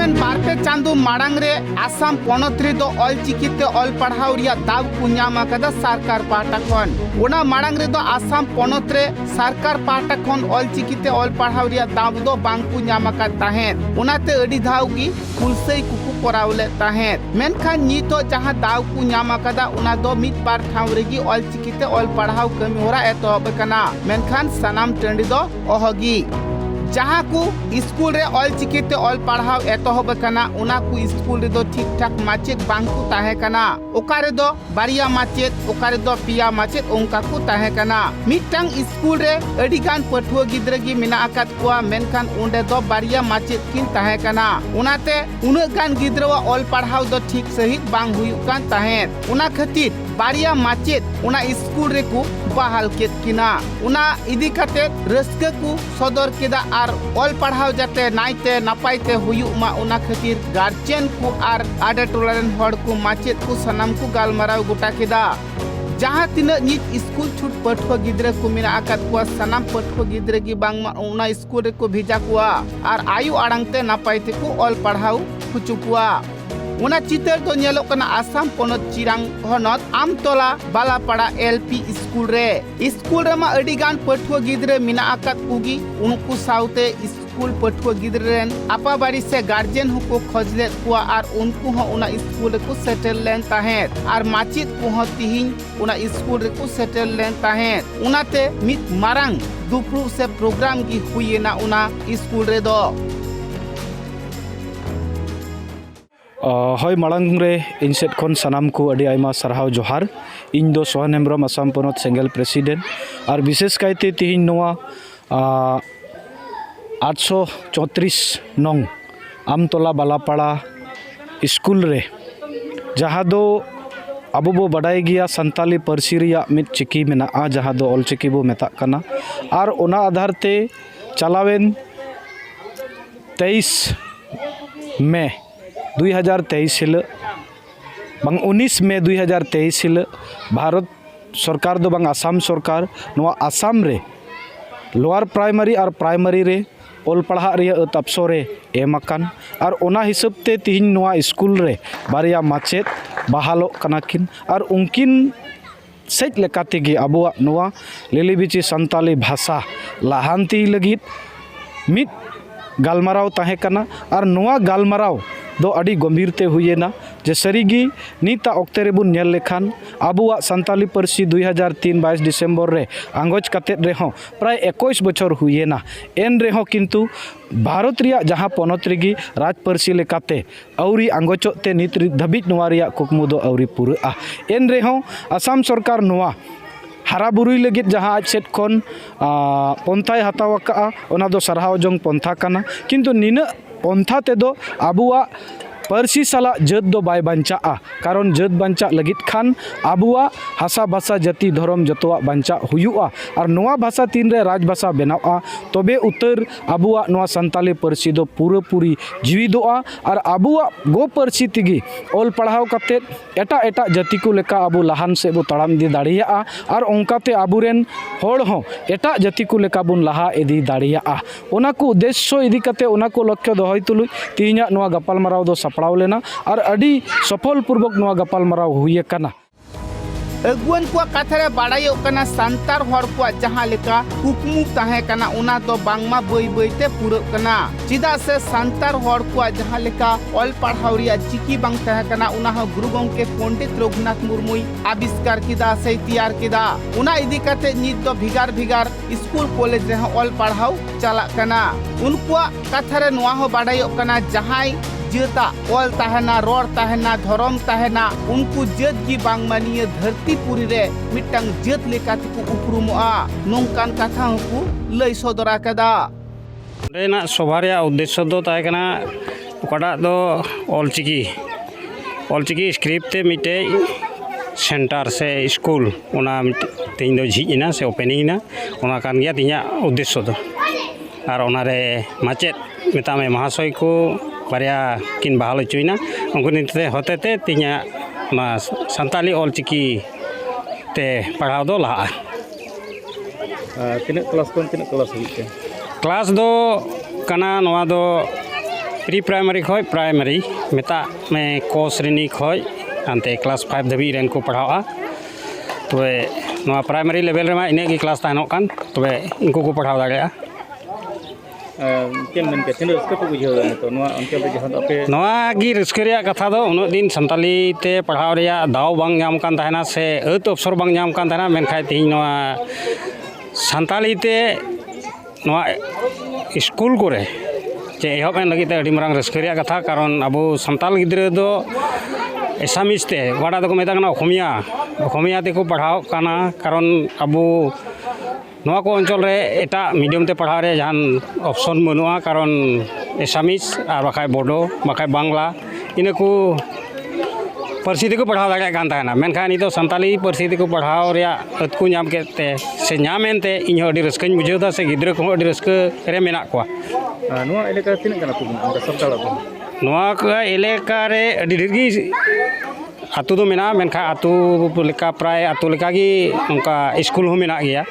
पारमेन बारपे चांदू माड़ांग रे आसाम पोनत रे दो ऑलचिकीते ऑल पढ़ाव रिया दाव को ᱧᱟᱢ आकदा सरकार पाहटा खन ओना माड़ांग रे दो आसाम पोनत रे सरकार पाहटा खन ऑलचिकीते ऑल पढ़ाव रिया दाव दो बांग को ᱧᱟᱢ आकद ताहेत ओनाते अडी धाव की कुलसई कुकु करावले ताहेत मेनखान नितो जहां दाव को ᱧᱟᱢ आकदा ओना दो मिद बार ठाव रेगी ऑलचिकीते ऑल पढ़ाव कमी होरा एतोहब कना मेनखान सनाम टंडी दो ओहगी जहाँ को स्कूल रे ऑलचिकीते ऑल पढ़ाव एतोहब कना उना को स्कूल रे दो ठीक ठाक माचेत बांग को ताहे कना ओकारे दो बारिया माचेत ओकारे दो पिया माचेत उनका को ताहे कना मिटंग स्कूल रे अडिगान पठुआ गिद्रा गी मिना आकात कोआ मेनखान उंडे दो बारिया माचेत किन ताहे कना उनाते उना गान गिद्रा ऑल पढ़ाव दो ठीक सहित बांग हुयु कान ताहे उना खातिर बारिया माचेत उना स्कूल रे को बहाल केत किना उना इदी खाते रस्के को सदर केदा आर ऑल पढ़ाव जाते नाइते नापाइते हुयु मा उना खातिर गार्जियन को आर आडे टोलारेन हड़ को माचेत को सनाम को गालमाराव गोटा केदा जहाँ तीना नित स्कूल छूट पठुआ गिद्रा को मेना आकात को सनाम पठुआ गिद्रा की बांग उना स्कूल रे को भेजा कुआ आर आयु आड़ांगते नापाइते को ऑल पढ़ाव खुचु कुआ उना चितर तो नेलो कना आसाम पोनत चिरांग हनत आमतोला बालापाड़ा एलपी स्कूल रे मा अडिगान पठुआ गिद्रा मिना आकात कुगी उनको साउते स्कूल पठुआ गिद्रा रेन आपा बाड़ी से गार्जियन हुको खोजले कुआ आर उनको हो उना स्कूल को सेटल लेन ताहेत आर माचित को हो तिहिं उना स्कूल को सेटल लेन ताहेत उनाते मित मारांग दुपरू से प्रोग्राम की हुई ना उना स्कूल रे दो हय माड़ांग रे इन सेट खन सानाम को अडी आयमा सरहाव जोहार इन दो सोहन हेम्ब्रम आसाम पोनत सेंगेल प्रेसिडेंट और विशेष कायते तिहिन नोआ 834 नंग आमतोला बालापाड़ा स्कूल रे जहाँ दो अबो बो बडाय गिया संताली पार्सी रिया मित चिकी मेना जहाँ दो ऑल चिकी बो मेता कना और ओना आधार ते चलावेन 23 मई 2023 हिल बंग 19 मई 2023 हिल भारत सरकार दो बंग आसाम सरकार नोआ आसाम रे लोअर प्राइमरी और प्राइमरी रे ऑल पढ़ा रिया तपसो रे एमकान और ओना हिसाब ते तिहिन नोआ स्कूल रे बारिया माचेत बहालो कनाकिन और उनकिन सेज लेकाते गे अबुआ नोआ लेलिबिची संताली भाषा लाहांती लगित मित गालमाराव ताहे कना और नोआ गालमाराव दो अड़ी गंभीरते हुएना जे सरीगी नीता ऑक्टे रे बुन नेल लेखान अबुआ संताली पार्सी 2003 22 डिसेम्बर रे आंगोज कते रेहो प्राय 21 बछर हुएना एन रेहो किंतु भारत रिया जहाँ पोनत रेगी राज पार्सी लेकाते औरी आंगोचते नित धबिज नोआ रिया कुकमु दो औरी पुरा एन रेहो आसाम सरकार नोआ हारा बुरुई लगित जहाँ आज सेट खन पंथाय हताव का ओना दो सरहाव जोंग पंथा कना किंतु निना पंथा तेदो आबुआ पार्सी साला जत दो बाय बांचा कारण जत बांचा लगित खान आबुआ हासा भाषा जाति धर्म जतवा बांचा हुयुआ और नोआ भाषा तीन रे राज भाषा बनावा तबे उतर आबुआ नोआ संताली पार्सी दो पूरी जीविदोआ और आबुआ गो पार्सी तिगी ऑल पढ़ाव कते एटा एटा जाति को लेका आबु लहान से बो तड़ाम दी दाड़िया और ओंकाते आबुरेन होड़ हो एटा जाति को लेका बुन लहा इदी दाड़िया ओना को उद्देश्य इदी कते ओना को लक्ष्य दोहय तुलु तिहिना नोआ गपाल माराव दो सपड़ाव लेना और अड़ी सफल पूर्वक नोआ गपाल माराव हुए कना अगुवन को कथारे बाड़ायो कना संतार हर को जहाँ लेका कुकमु ताहे कना उना तो बांगमा बई बईते पूरा कना चिदा से संतार हर को जहाँ लेका ऑल पढ़ाव रिया चिकी बांग ताहे कना उना हो गुरु गंके पंडित रघुनाथ मुर्मुई आविष्कार किदा से तैयार किदा उना इदी कते नित दो भिगार भिगार स्कूल कॉलेज रे ऑल पढ़ाव चला कना उनको कथारे नोआ हो बाड़ायो कना जहाँ जता ऑल ताहेना रोड ताहेना धर्म ताहेना उनको जत की बांगमानिया धरती पुरी रे मिटंग जत लेकाते को उपरुमआ नोंकान कथा को लय सदरा कदा रेना सभारिया उद्देश्य दो ताहे कना ओकाटा दो ऑलचिकी स्क्रिप्ट ते मिटे सेंटर से स्कूल ओना तीन दो झिजना से ओपनिंग ना ओना कान गया तिया उद्देश्य दो और ओना रे माचेत मेतामे महाशय को बारिया किन बहाल चुना उनको निते होते तिया संताली ऑलचिकी ते पढ़ाव दो लहा तीन क्लास कौन तीन क्लास हुई क्लास दो कना नोआ दो प्री प्राइमरी खो प्राइमरी मेता में को श्रेणी खो अंते क्लास 5 धाबी रेन को पढ़ावा तबे नवा प्राइमरी लेवल रे मा इने की क्लास तानो कान तबे इनको को पढ़ाव दाड़ेया चेन मन के तिनो रस्का को बुझाव तो नवा अंकल जहां आपे नवा गी रस्का रिया कथा दो उन दिन संताली ते पढ़ाव रिया दाव बांग नाम कान तहना से अत अवसर बांग नाम कान तहना मेनखाय तिही नवा संताली ते नवा स्कूल करे चे एहब एन लगी ते अडी मरांग रस्का रिया कथा कारण अबो संताल गिद्रे दो एसामिस ते वाडा दो को मेता कना ओखमिया ते को पढ़ाव काना कारण अबो नवा को अंचल रे एटा मीडियम ते पढ़ाव रे जहान ऑप्शन बनुआ कारण एसामिस और बाखाय बोडो बाखाय बांग्ला इने को परिस्थिति को पढ़ाव दाड़ा कान ताना मेनखा नि तो संताली परिस्थिति को पढ़ाव रे अत को नाम केते से नामेनते इन अडी रस्काኝ बुझेदा से गिद्रे को अडी रस्का रे मेना को नवा इलाका तिन कना को संताल नवा का इलाका रे अडी ढेरगी आतु दो मेना मेनखा आतु लेका प्राय आतु लेका गी उनका स्कूल हो मेना गया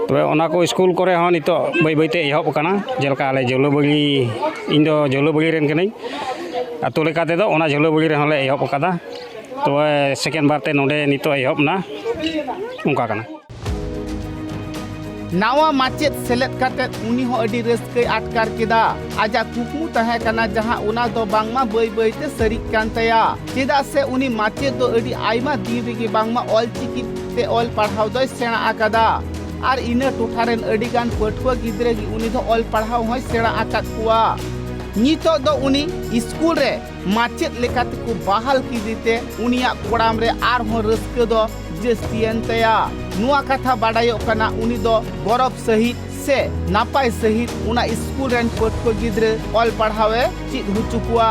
तबे ओना को स्कूल करे हो नितो बै बैते एहब काना जेलका आले जौलबगली इन दो जौलबगली रेन कनै आतु लेका ते दो ओना जौलबगली रे हले एहब कादा तबे सेकेंड बार ते नोडे नितो एहब ना उनका काना नावा माचेत सेलेद काटेत उनी हो अडी रस्कई आटकार केदा आजा कुकमु तहे कना जहां उना दो बांगमा बई बईते सरिक कान तया चेदा से उनी माचेत दो अडी आइमा दिन रेगी बांगमा ऑल चिकी ते ऑल पढ़ाव दो सेणा आकादा और इना टोठारेन अडी गान पठुआ गिद्रे गी उनी दो ऑल पढ़ाव होय सेणा आकाद कुआ नितो दो उनी स्कूल रे माचेत लेकाते को बहाल की दीते उनिया कोड़ाम रे आर हो रस्क दो जस्तियन तया नुआ कथा बाडायो कना उनी दो गौरव सहित से नापाय सहित उना स्कूल रेन पठुआ गिद्रे ऑल पढ़ावे चिद हुचुकुआ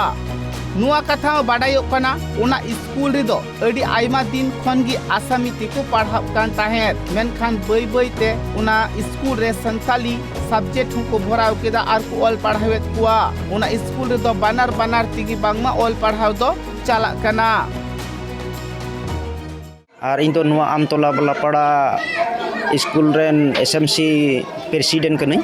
नुआ कथा बाडायो कना उना स्कूल रे दो अडी आइमा दिन खन गी आसामी तिको पढ़ाव कान ताहेत मेनखान बई बईते उना स्कूल रे संताली सब्जेक्ट को भराव केदा आर को ऑल पढ़ावेत कुआ उना स्कूल रे दो बानार तिगी बांगमा ऑल पढ़ाव दो चाला कना और इन नुआ आमतला बलापाड़ा स्कूल रेन SMC प्रेसिडेंट कने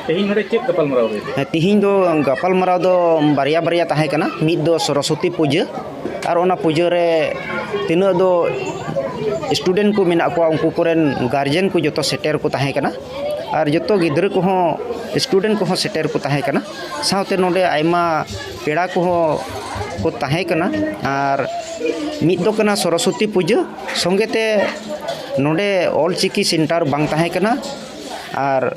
तेहिन नडे चेक गपाल मराव रे तिहिन दो गपाल मराव दो बारिया बारिया ताहे कना मिद दो सरस्वती पूजा और ओना पूजा रे तिना दो स्टूडेंट को मेना को उनको कोरेन गार्जियन को जतो सेटर को ताहे कना और जतो गिद्र को हो स्टूडेंट को हो सेटर को ताहे कना साउते नोडे आइमा पेड़ा को हो को ताहे कना और मिद दो कना सरस्वती पूजा संगेते नोडे ऑल चिकी सेंटर बांग ताहे कना और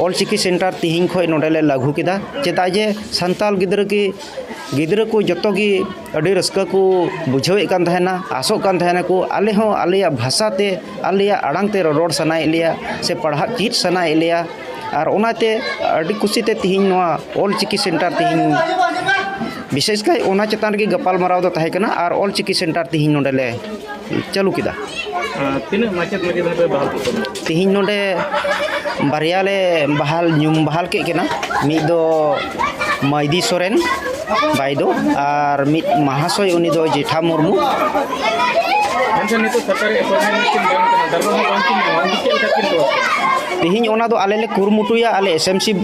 ऑल चिकी सेंटर तिहिं खोय नोडे ले लागू किदा चेदा जे संताल गिद्र को जतो गी अडी रस्का को बुझावे कान तहना आसो कान तहना को आले हो आलिया भाषा ते आलिया अड़ांग ते रोड सनाय लिया से पढ़ा चीज सनाय लिया और ओनाते अडी खुशी ते तिहिं नोआ ऑल चिकी सेंटर तिहिं विशेष कर ओना चेतान के गपाल मराव दो ताहे कना और ऑल चिकी सेंटर तिहिं नोडे ले चालू किदा तिना माचेत मगे पे बहाल को तिहिं नोडे बारिया ले बहाल न्यूम बहाल के केना मिद दो माइदी सोरेन बाइदो और मिद महाशय उनी दो जेठा मुर्मू मेनखान नितो सरकारी अपॉइंटमेंट किन बांग कना दरबार बांग किन वांगी चेल का किन तो तिहिं ओना दो आले ले कुरमुटुया आले SMC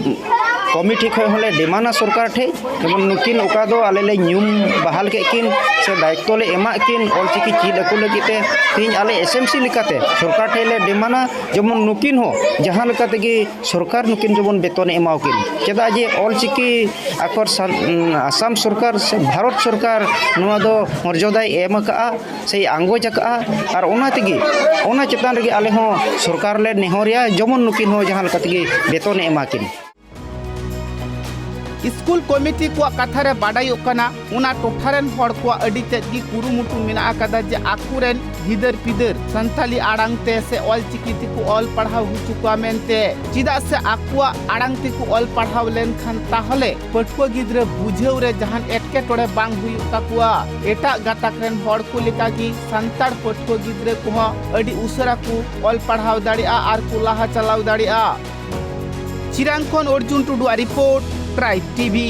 कमिटी खय होले डिमाना सरकार ठे जेमन नुकिन ओका दो आले ले न्यूम बहाल के किन से दायित्व ले एमा किन ऑल चिकी चीद अकु लगिते तिहिं आले SMC लिकाते सरकार ठे ले डिमाना जेमन नुकिन हो जहां लिकाते कि सरकार नुकिन जेमन बेतन एमाव किन चेदा जे ऑल चिकी आकर आसाम सरकार से भारत सरकार नोआ दो मर्यादाय एम का से आंगोज का और ओना तेगी ओना चेतान रे आले हो सरकार ले नेहरिया जेमन नुकिन हो जहां लिकाते कि बेतन एमा किन स्कूल कमिटी को कथा रे बाडायो कना उना टोठारेन हड़ को अडी तेज गी कुरुमुटु मेना आकादा जे आकुरेन गिदर पिदर संताली आड़ांग ते से ऑल चिकी को ऑल पढ़ाव हुचुका मेनते चिदा से आकुआ आड़ांग को ऑल पढ़ाव लेन खान ताहले पटुआ गिद्रे बुझेव रे जहान एटके टोड़े बांग हुयु ताकुआ एटा गाताक रेन हड़ को लेका गी संताड़ पटुआ गिद्रे को अडी उसरा को ऑल पढ़ाव दाड़िया आर को लाहा चलाव दाड़िया चिरांग खन अर्जुन टुडुआ रिपोर्ट ट्राइब टीवी।